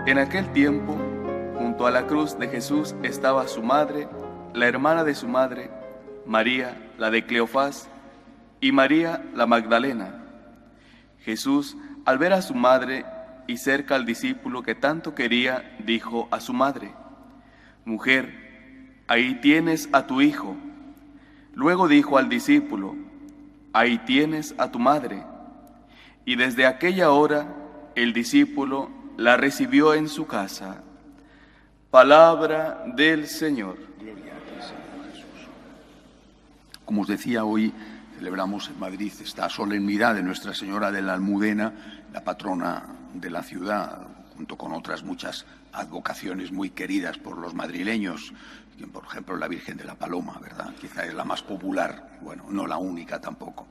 En aquel tiempo, junto a la cruz de Jesús estaba su madre, la hermana de su madre, María, la de Cleofás, y María, la Magdalena. Jesús, al ver a su madre y cerca al discípulo que tanto quería, dijo a su madre: «Mujer, ahí tienes a tu hijo». Luego dijo al discípulo: «Ahí tienes a tu madre». Y desde aquella hora el discípulo la recibió en su casa. Palabra del Señor. Gloria a ti, Señor Jesús. Como os decía, hoy celebramos en Madrid esta solemnidad de Nuestra Señora de la Almudena, la patrona de la ciudad, junto con otras muchas advocaciones muy queridas por los madrileños, por ejemplo la Virgen de la Paloma, ¿verdad? Quizá es la más popular, bueno, no la única tampoco.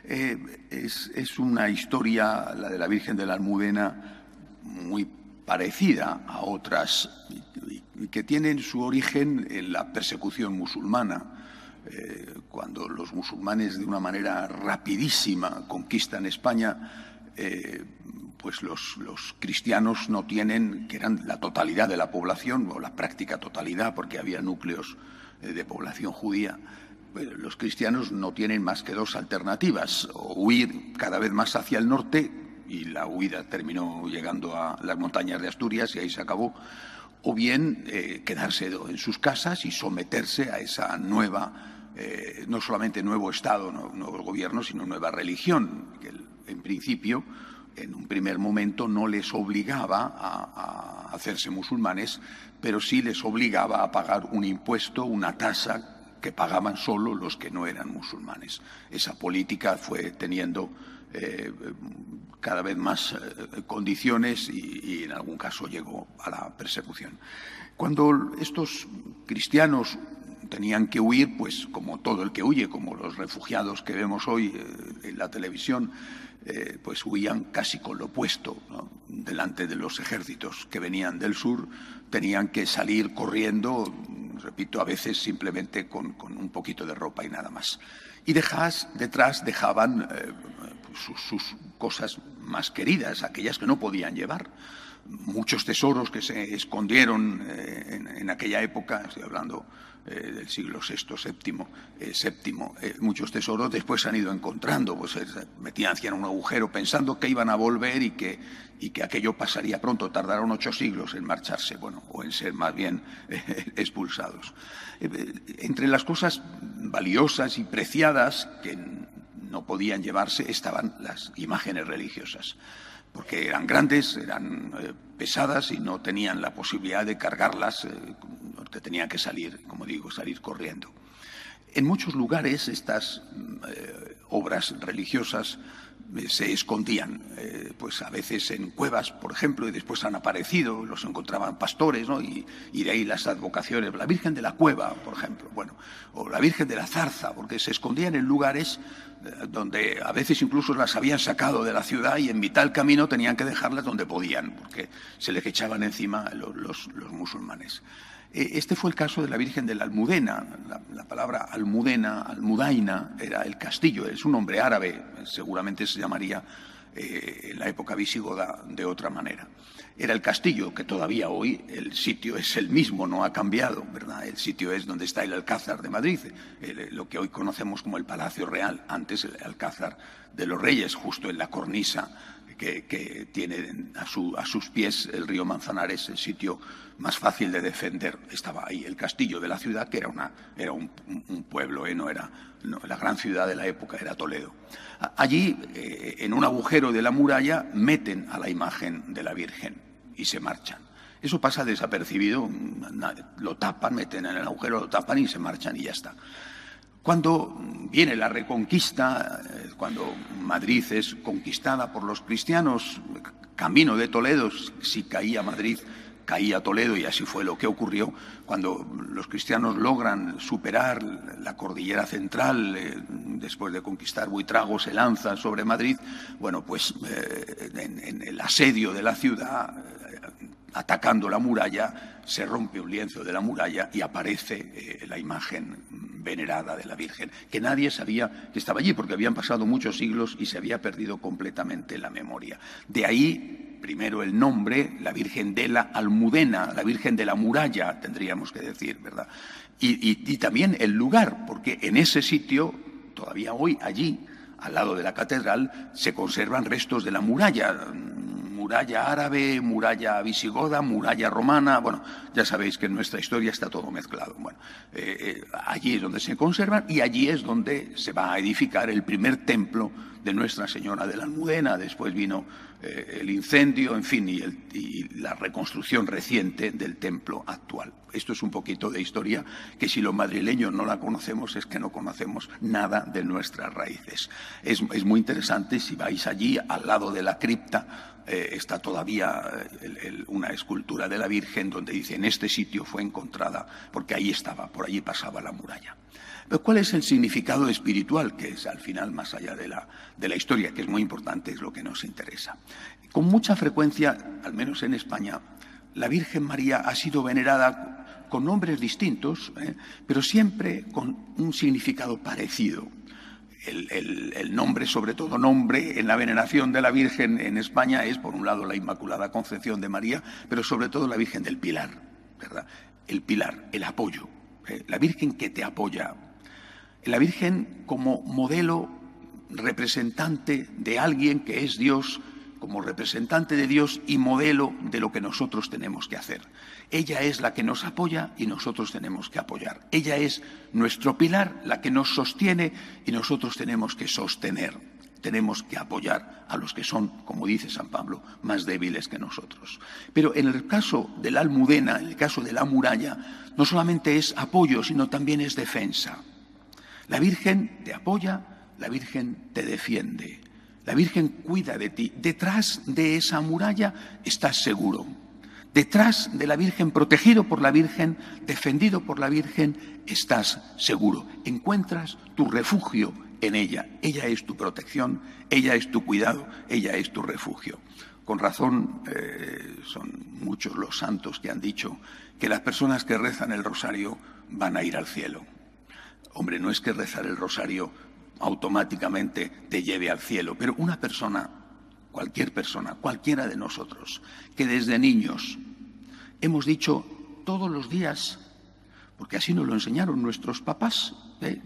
Es una historia, la de la Virgen de la Almudena, muy parecida a otras y que tienen su origen en la persecución musulmana. Cuando los musulmanes de una manera rapidísima conquistan España, pues los cristianos no tienen, que eran la totalidad de la población, o la práctica totalidad, porque había núcleos de población judía, los cristianos no tienen más que dos alternativas: o huir cada vez más hacia el norte, y la huida terminó llegando a las montañas de Asturias y ahí se acabó, o bien quedarse en sus casas y someterse a esa nueva, no solamente nuevo Estado, nuevo gobierno, sino nueva religión, que en principio, en un primer momento, no les obligaba a hacerse musulmanes, pero sí les obligaba a pagar un impuesto, una tasa que pagaban solo los que no eran musulmanes. Esa política fue teniendo cada vez más condiciones y en algún caso llegó a la persecución. Cuando estos cristianos tenían que huir, pues como todo el que huye, como los refugiados que vemos hoy en la televisión, pues huían casi con lo opuesto, ¿no? Delante de los ejércitos que venían del sur, tenían que salir corriendo, repito, a veces simplemente con un poquito de ropa y nada más. Y detrás dejaban sus cosas más queridas, aquellas que no podían llevar. Muchos tesoros que se escondieron en aquella época, estoy hablando del siglo VI, muchos tesoros después se han ido encontrando, pues hacían un agujero pensando que iban a volver y que aquello pasaría pronto. Tardaron 8 siglos en marcharse, bueno, o en ser más bien expulsados. Entre las cosas valiosas y preciadas que no podían llevarse estaban las imágenes religiosas, porque eran grandes, eran pesadas y no tenían la posibilidad de cargarlas, porque tenían que salir, como digo, salir corriendo. En muchos lugares estas obras religiosas se escondían, pues a veces en cuevas, por ejemplo, y después han aparecido, los encontraban pastores, ¿no? Y de ahí las advocaciones, la Virgen de la Cueva, por ejemplo, bueno, o la Virgen de la Zarza, porque se escondían en lugares donde a veces incluso las habían sacado de la ciudad y en mitad del camino tenían que dejarlas donde podían, porque se les echaban encima los musulmanes. Este fue el caso de la Virgen de la Almudena. La palabra Almudena, Almudaina, era el castillo, es un nombre árabe, seguramente se llamaría en la época visigoda de otra manera. Era el castillo, que todavía hoy el sitio es el mismo, no ha cambiado, ¿verdad? El sitio es donde está el Alcázar de Madrid, lo que hoy conocemos como el Palacio Real, antes el Alcázar de los Reyes, justo en la cornisa que tiene a sus pies el río Manzanares, el sitio más fácil de defender. Estaba ahí el castillo de la ciudad, que era un pueblo, la gran ciudad de la época era Toledo. Allí, en un agujero de la muralla, meten a la imagen de la Virgen y se marchan. Eso pasa desapercibido, lo tapan, meten en el agujero, lo tapan y se marchan y ya está. Cuando viene la Reconquista, cuando Madrid es conquistada por los cristianos, camino de Toledo, si caía Madrid, caía Toledo, y así fue lo que ocurrió. Cuando los cristianos logran superar la cordillera central, después de conquistar Buitrago, se lanzan sobre Madrid, bueno, pues en el asedio de la ciudad, atacando la muralla, se rompe un lienzo de la muralla y aparece la imagen venerada de la Virgen, que nadie sabía que estaba allí, porque habían pasado muchos siglos y se había perdido completamente la memoria. De ahí primero el nombre, la Virgen de la Almudena, la Virgen de la Muralla, tendríamos que decir, ¿verdad? Y también el lugar, porque en ese sitio, todavía hoy, allí, al lado de la catedral, se conservan restos de la muralla. Muralla árabe, muralla visigoda, muralla romana. Bueno, ya sabéis que en nuestra historia está todo mezclado. Bueno, allí es donde se conservan y allí es donde se va a edificar el primer templo de Nuestra Señora de la Almudena. Después vino el incendio, en fin, y la reconstrucción reciente del templo actual. Esto es un poquito de historia que si los madrileños no la conocemos es que no conocemos nada de nuestras raíces. Es muy interesante, si vais allí, al lado de la cripta, está todavía una escultura de la Virgen donde dice: en este sitio fue encontrada, porque ahí estaba, por allí pasaba la muralla. Pero ¿cuál es el significado espiritual? Que es al final, más allá de la historia, que es muy importante, es lo que nos interesa. Con mucha frecuencia, al menos en España, la Virgen María ha sido venerada con nombres distintos, pero siempre con un significado parecido. El nombre, sobre todo nombre, en la veneración de la Virgen en España es, por un lado, la Inmaculada Concepción de María, pero sobre todo la Virgen del Pilar, ¿verdad? El pilar, el apoyo, la Virgen que te apoya. La Virgen como modelo representante de alguien que es Dios, como representante de Dios y modelo de lo que nosotros tenemos que hacer. Ella es la que nos apoya y nosotros tenemos que apoyar. Ella es nuestro pilar, la que nos sostiene y nosotros tenemos que sostener. Tenemos que apoyar a los que son, como dice San Pablo, más débiles que nosotros. Pero en el caso de la Almudena, en el caso de la muralla, no solamente es apoyo, sino también es defensa. La Virgen te apoya, la Virgen te defiende. La Virgen cuida de ti. Detrás de esa muralla estás seguro. Detrás de la Virgen, protegido por la Virgen, defendido por la Virgen, estás seguro. Encuentras tu refugio en ella. Ella es tu protección, ella es tu cuidado, ella es tu refugio. Con razón, son muchos los santos que han dicho que las personas que rezan el rosario van a ir al cielo. Hombre, no es que rezar el rosario automáticamente te lleve al cielo, pero una persona, cualquier persona, cualquiera de nosotros, que desde niños hemos dicho todos los días, porque así nos lo enseñaron nuestros papás,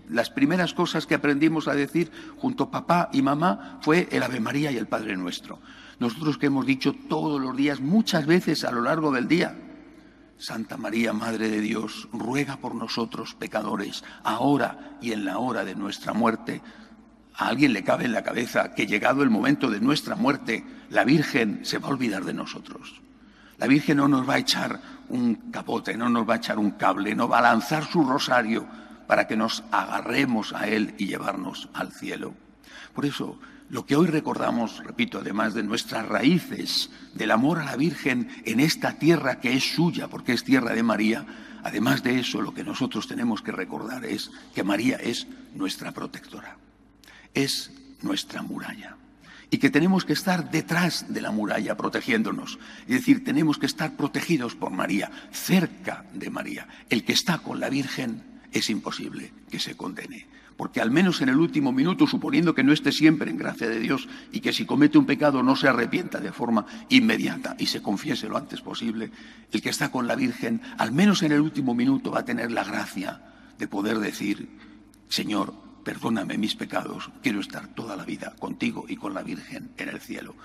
las primeras cosas que aprendimos a decir junto a papá y mamá fue el Ave María y el Padre Nuestro. Nosotros que hemos dicho todos los días, muchas veces a lo largo del día: Santa María, Madre de Dios, ruega por nosotros pecadores, ahora y en la hora de nuestra muerte. ¿A alguien le cabe en la cabeza que llegado el momento de nuestra muerte, la Virgen se va a olvidar de nosotros? La Virgen no nos va a echar un capote, no nos va a echar un cable, no va a lanzar su rosario para que nos agarremos a Él y llevarnos al cielo. Por eso, lo que hoy recordamos, repito, además de nuestras raíces, del amor a la Virgen en esta tierra que es suya, porque es tierra de María, además de eso, lo que nosotros tenemos que recordar es que María es nuestra protectora, es nuestra muralla, y que tenemos que estar detrás de la muralla protegiéndonos. Es decir, tenemos que estar protegidos por María, cerca de María. El que está con la Virgen es imposible que se condene. Porque al menos en el último minuto, suponiendo que no esté siempre en gracia de Dios y que si comete un pecado no se arrepienta de forma inmediata y se confiese lo antes posible, el que está con la Virgen, al menos en el último minuto, va a tener la gracia de poder decir: Señor, perdóname mis pecados, quiero estar toda la vida contigo y con la Virgen en el cielo.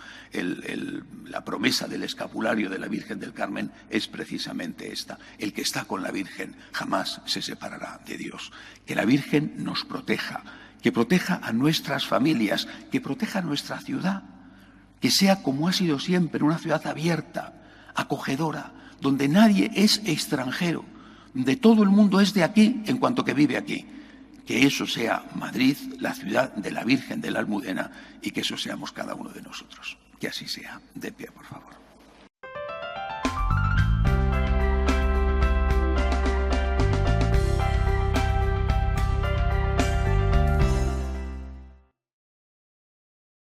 La promesa del escapulario de la Virgen del Carmen es precisamente esta: el que está con la Virgen jamás se separará de Dios. Que la Virgen nos proteja, que proteja a nuestras familias, que proteja a nuestra ciudad, que sea como ha sido siempre, una ciudad abierta, acogedora, donde nadie es extranjero, donde todo el mundo es de aquí en cuanto que vive aquí. Que eso sea Madrid, la ciudad de la Virgen de la Almudena, y que eso seamos cada uno de nosotros. Que así sea. De pie, por favor.